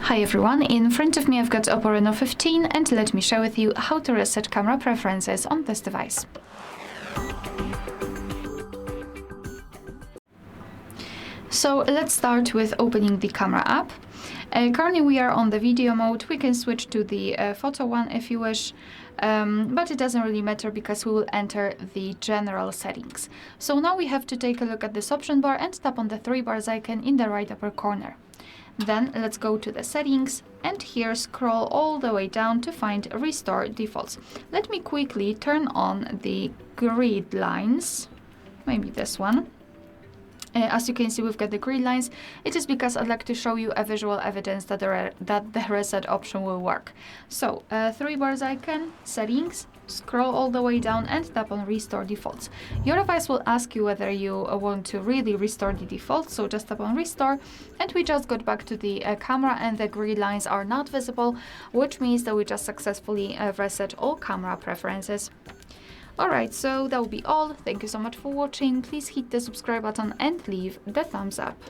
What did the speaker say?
Hi everyone, in front of me I've got OPPO Reno 15 and let me share with you how to reset camera preferences on this device. So let's start with opening the camera app. Currently we are on the video mode. We can switch to the photo one if you wish, but it doesn't really matter because we will enter the general settings. So now we have to take a look at this option bar and tap on the three bars icon in the right upper corner. Then let's go to the settings and here scroll all the way down to find Restore Defaults. Let me quickly turn on the grid lines, maybe this one. As you can see, we've got the grid lines. It is because I'd like to show you a visual evidence that the reset option will work. So, three bars icon, settings, scroll all the way down and tap on Restore Defaults. Your device will ask you whether you want to really restore the default, so just tap on Restore. And we just got back to the camera and the grid lines are not visible, which means that we just successfully reset all camera preferences. Alright, so that will be all. Thank you so much for watching. Please hit the subscribe button and leave the thumbs up.